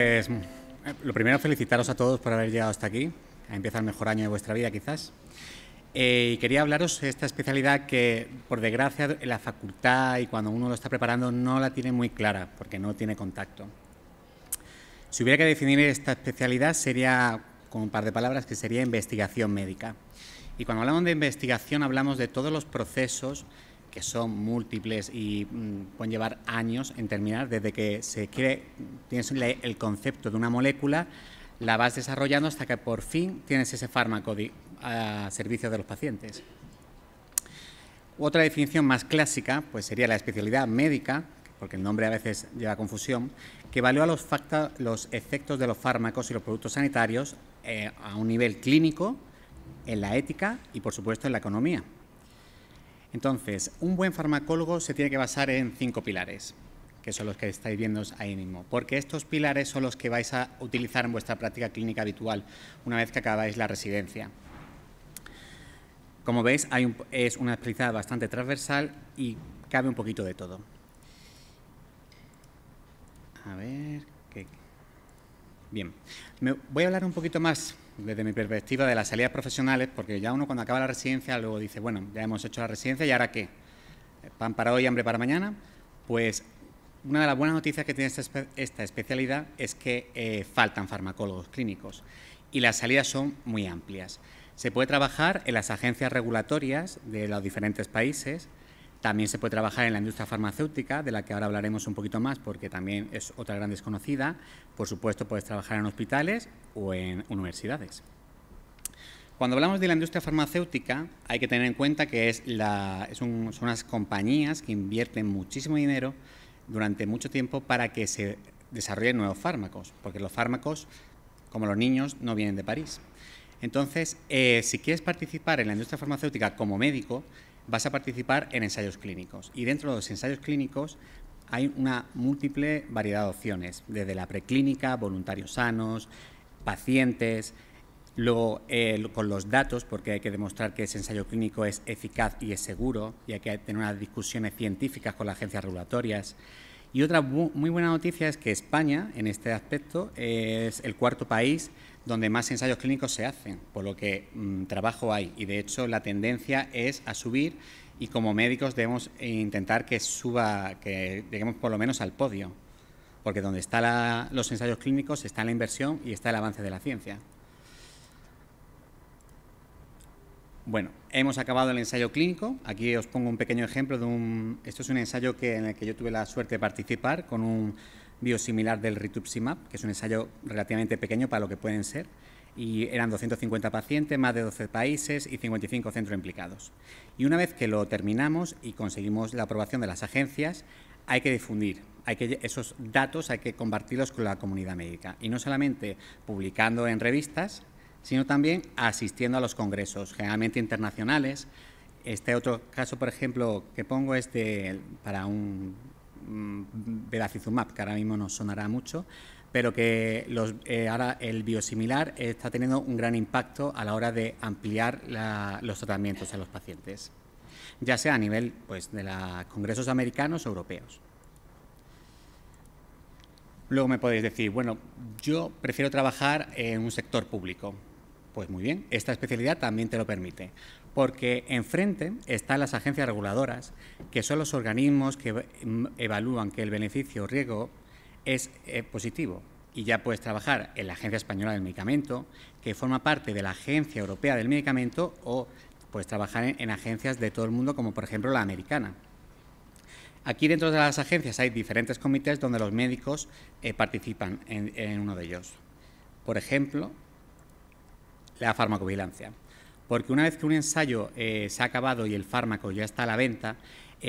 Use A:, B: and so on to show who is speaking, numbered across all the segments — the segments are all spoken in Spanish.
A: Pues lo primero, felicitaros a todos por haber llegado hasta aquí, a empezar el mejor año de vuestra vida quizás. Y quería hablaros de esta especialidad que, por desgracia, en la facultad y cuando uno lo está preparando no la tiene muy clara, porque no tiene contacto. Si hubiera que definir esta especialidad, sería con un par de palabras, que sería investigación médica. Y cuando hablamos de investigación, hablamos de todos los procesos que son múltiples y pueden llevar años en terminar, desde que tienes el concepto de una molécula, la vas desarrollando hasta que por fin tienes ese fármaco a servicio de los pacientes. Otra definición más clásica pues sería la especialidad médica, porque el nombre a veces lleva confusión, que evalúa los efectos de los fármacos y los productos sanitarios a un nivel clínico, en la ética y, por supuesto, en la economía. Entonces, un buen farmacólogo se tiene que basar en 5 pilares, que son los que estáis viendo ahí mismo, porque estos pilares son los que vais a utilizar en vuestra práctica clínica habitual una vez que acabáis la residencia. Como veis, es una especialidad bastante transversal y cabe un poquito de todo. A ver, bien, voy a hablar un poquito más desde mi perspectiva de las salidas profesionales, porque ya uno cuando acaba la residencia luego dice, bueno, ya hemos hecho la residencia y ¿ahora qué? ¿Pan para hoy, hambre para mañana? Pues una de las buenas noticias que tiene esta especialidad es que faltan farmacólogos clínicos y las salidas son muy amplias. Se puede trabajar en las agencias regulatorias de los diferentes países. También se puede trabajar en la industria farmacéutica, de la que ahora hablaremos un poquito más porque también es otra gran desconocida. Por supuesto, puedes trabajar en hospitales o en universidades. Cuando hablamos de la industria farmacéutica, hay que tener en cuenta que son unas compañías que invierten muchísimo dinero durante mucho tiempo para que se desarrollen nuevos fármacos, porque los fármacos, como los niños, no vienen de París. Entonces, si quieres participar en la industria farmacéutica como médico, vas a participar en ensayos clínicos. Y dentro de los ensayos clínicos hay una múltiple variedad de opciones, desde la preclínica, voluntarios sanos, pacientes, luego con los datos, porque hay que demostrar que ese ensayo clínico es eficaz y es seguro, y hay que tener unas discusiones científicas con las agencias regulatorias. Y otra muy buena noticia es que España, en este aspecto, es el 4º país donde más ensayos clínicos se hacen, por lo que trabajo hay. Y, de hecho, la tendencia es a subir y, como médicos, debemos intentar que lleguemos por lo menos al podio, porque donde están los ensayos clínicos está la inversión y está el avance de la ciencia. Bueno, hemos acabado el ensayo clínico. Aquí os pongo un pequeño ejemplo esto es un ensayo en el que yo tuve la suerte de participar con un biosimilar del rituximab, que es un ensayo relativamente pequeño para lo que pueden ser, y eran 250 pacientes, más de 12 países y 55 centros implicados. Y una vez que lo terminamos y conseguimos la aprobación de las agencias, hay que difundir, esos datos hay que compartirlos con la comunidad médica, y no solamente publicando en revistas, sino también asistiendo a los congresos, generalmente internacionales. Este otro caso, por ejemplo, que pongo es para un bevacizumab, que ahora mismo nos sonará mucho, pero que ahora el biosimilar está teniendo un gran impacto a la hora de ampliar los tratamientos a los pacientes, ya sea a nivel de los congresos americanos o europeos. Luego me podéis decir, bueno, yo prefiero trabajar en un sector público. Pues muy bien, esta especialidad también te lo permite, porque enfrente están las agencias reguladoras, que son los organismos que evalúan que el beneficio o riesgo es positivo. Y ya puedes trabajar en la Agencia Española del Medicamento, que forma parte de la Agencia Europea del Medicamento, o puedes trabajar en agencias de todo el mundo, como por ejemplo la americana. Aquí dentro de las agencias hay diferentes comités donde los médicos participan en uno de ellos. Por ejemplo, la farmacovigilancia, porque una vez que un ensayo se ha acabado y el fármaco ya está a la venta,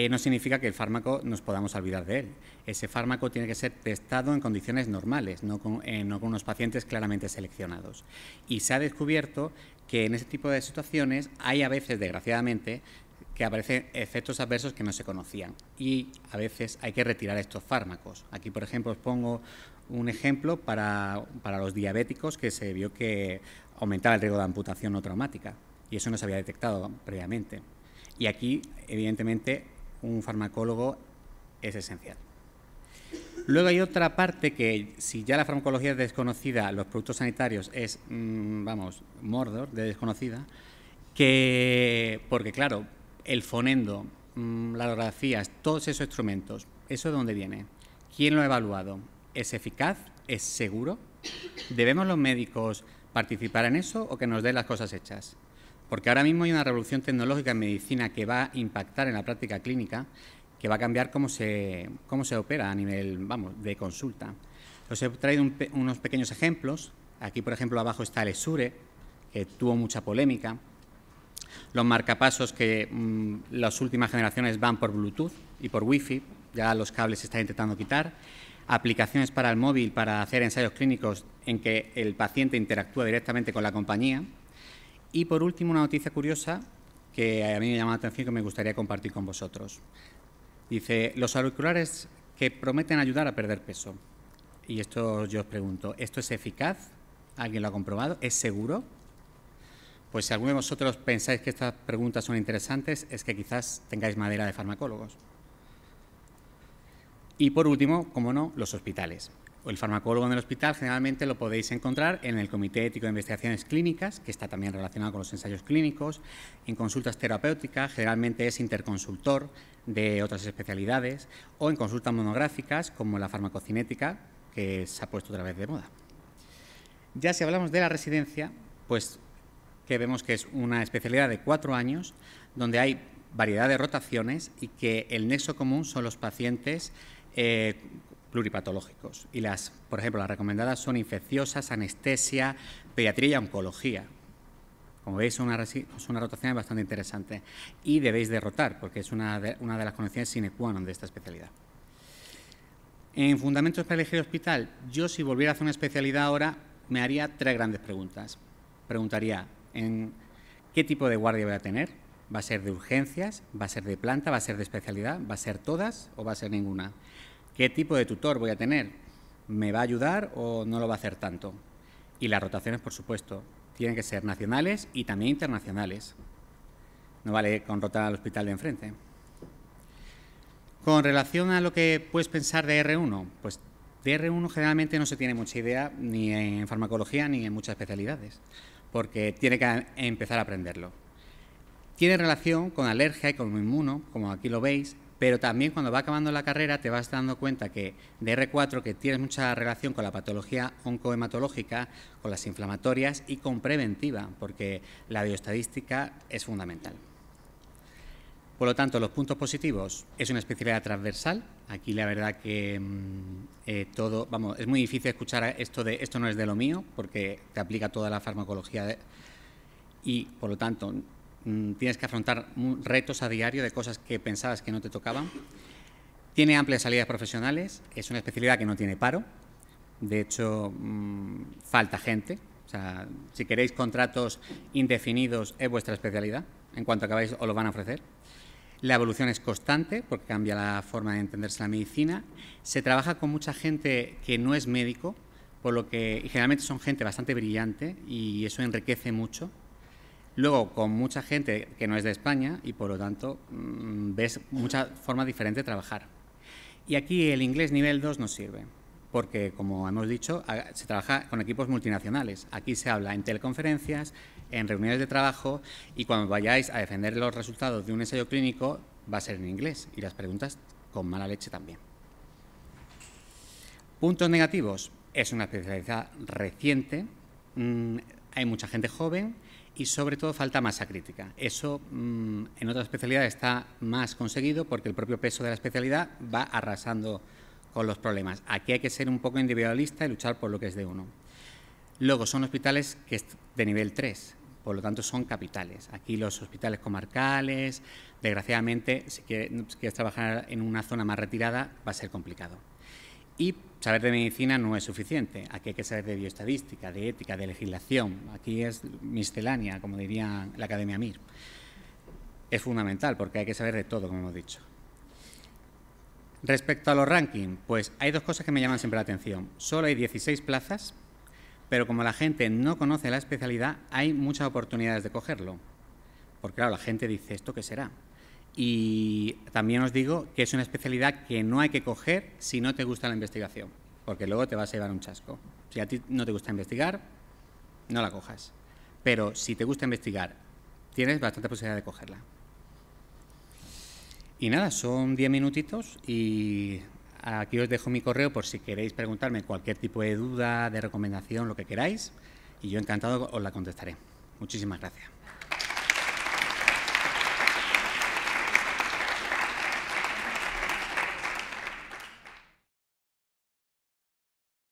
A: no significa que el fármaco nos podamos olvidar de él. Ese fármaco tiene que ser testado en condiciones normales, no con unos pacientes claramente seleccionados. Y se ha descubierto que en ese tipo de situaciones hay a veces, desgraciadamente, que aparecen efectos adversos que no se conocían y a veces hay que retirar estos fármacos. Aquí, por ejemplo, os pongo un ejemplo para los diabéticos, que se vio que aumentaba el riesgo de amputación no traumática y eso no se había detectado previamente. Y aquí, evidentemente, un farmacólogo es esencial. Luego hay otra parte que, si ya la farmacología es desconocida, los productos sanitarios es, vamos, Mordor de desconocida, porque claro, el fonendo, las radiografías, todos esos instrumentos, ¿eso de dónde viene? ¿Quién lo ha evaluado? ¿Es eficaz? ¿Es seguro? ¿Debemos los médicos participar en eso o que nos den las cosas hechas? Porque ahora mismo hay una revolución tecnológica en medicina que va a impactar en la práctica clínica, que va a cambiar cómo se opera a nivel, vamos, de consulta. Os he traído unos pequeños ejemplos. Aquí, por ejemplo, abajo está el Essure, que tuvo mucha polémica. Los marcapasos que las últimas generaciones van por Bluetooth y por Wi-Fi, ya los cables se están intentando quitar. Aplicaciones para el móvil para hacer ensayos clínicos en que el paciente interactúa directamente con la compañía. Y, por último, una noticia curiosa que a mí me llama la atención y que me gustaría compartir con vosotros. Dice, los auriculares que prometen ayudar a perder peso. Y esto yo os pregunto, ¿esto es eficaz? ¿Alguien lo ha comprobado? ¿Es seguro? Pues si alguno de vosotros pensáis que estas preguntas son interesantes, es que quizás tengáis madera de farmacólogos. Y por último, como no, los hospitales. El farmacólogo en el hospital generalmente lo podéis encontrar en el Comité Ético de Investigaciones Clínicas, que está también relacionado con los ensayos clínicos, en consultas terapéuticas, generalmente es interconsultor de otras especialidades, o en consultas monográficas, como la farmacocinética, que se ha puesto otra vez de moda. Ya si hablamos de la residencia, pues que vemos que es una especialidad de 4 años, donde hay variedad de rotaciones y que el nexo común son los pacientes pluripatológicos. Y por ejemplo, las recomendadas son infecciosas, anestesia, pediatría y oncología. Como veis, son una rotación bastante interesante. Y debéis de rotar, porque es una de las condiciones sine qua non de esta especialidad. En fundamentos para elegir hospital, yo si volviera a hacer una especialidad ahora, me haría 3 grandes preguntas. Preguntaría, ¿en qué tipo de guardia voy a tener? ¿Va a ser de urgencias? ¿Va a ser de planta? ¿Va a ser de especialidad? ¿Va a ser todas o va a ser ninguna? ¿Qué tipo de tutor voy a tener? ¿Me va a ayudar o no lo va a hacer tanto? Y las rotaciones, por supuesto, tienen que ser nacionales y también internacionales. No vale con rotar al hospital de enfrente. Con relación a lo que puedes pensar de R1, pues de R1 generalmente no se tiene mucha idea ni en farmacología ni en muchas especialidades, porque tiene que empezar a aprenderlo. Tiene relación con alergia y con inmuno, como aquí lo veis, pero también cuando va acabando la carrera te vas dando cuenta que de R4 que tienes mucha relación con la patología oncohematológica, con las inflamatorias y con preventiva, porque la bioestadística es fundamental. Por lo tanto, los puntos positivos, es una especialidad transversal. Aquí la verdad que es muy difícil escuchar esto de esto no es de lo mío, porque te aplica toda la farmacología y, por lo tanto, tienes que afrontar retos a diario de cosas que pensabas que no te tocaban. Tiene amplias salidas profesionales, es una especialidad que no tiene paro. De hecho, falta gente. O sea, si queréis contratos indefinidos, es vuestra especialidad. En cuanto acabáis, os lo van a ofrecer. La evolución es constante, porque cambia la forma de entenderse la medicina. Se trabaja con mucha gente que no es médico, por lo que generalmente son gente bastante brillante y eso enriquece mucho. Luego, con mucha gente que no es de España y, por lo tanto, ves muchas formas diferentes de trabajar. Y aquí el inglés nivel 2 nos sirve, porque, como hemos dicho, se trabaja con equipos multinacionales. Aquí se habla en teleconferencias, en reuniones de trabajo y cuando vayáis a defender los resultados de un ensayo clínico va a ser en inglés y las preguntas con mala leche también. Puntos negativos. Es una especialidad reciente, hay mucha gente joven y sobre todo falta masa crítica. Eso en otras especialidades está más conseguido porque el propio peso de la especialidad va arrasando con los problemas. Aquí hay que ser un poco individualista y luchar por lo que es de uno. Luego son hospitales que es de nivel 3, por lo tanto son capitales. Aquí los hospitales comarcales, desgraciadamente, si quieres trabajar en una zona más retirada va a ser complicado. Y saber de medicina no es suficiente. Aquí hay que saber de bioestadística, de ética, de legislación. Aquí es miscelánea, como diría la Academia MIR. Es fundamental porque hay que saber de todo, como hemos dicho. Respecto a los rankings, pues hay 2 cosas que me llaman siempre la atención. Solo hay 16 plazas, pero como la gente no conoce la especialidad, hay muchas oportunidades de cogerlo. Porque claro, la gente dice, ¿esto qué será? Y también os digo que es una especialidad que no hay que coger si no te gusta la investigación, porque luego te vas a llevar un chasco. Si a ti no te gusta investigar, no la cojas. Pero si te gusta investigar, tienes bastante posibilidad de cogerla. Y nada, son 10 minutitos y aquí os dejo mi correo por si queréis preguntarme cualquier tipo de duda, de recomendación, lo que queráis. Y yo encantado os la contestaré. Muchísimas gracias.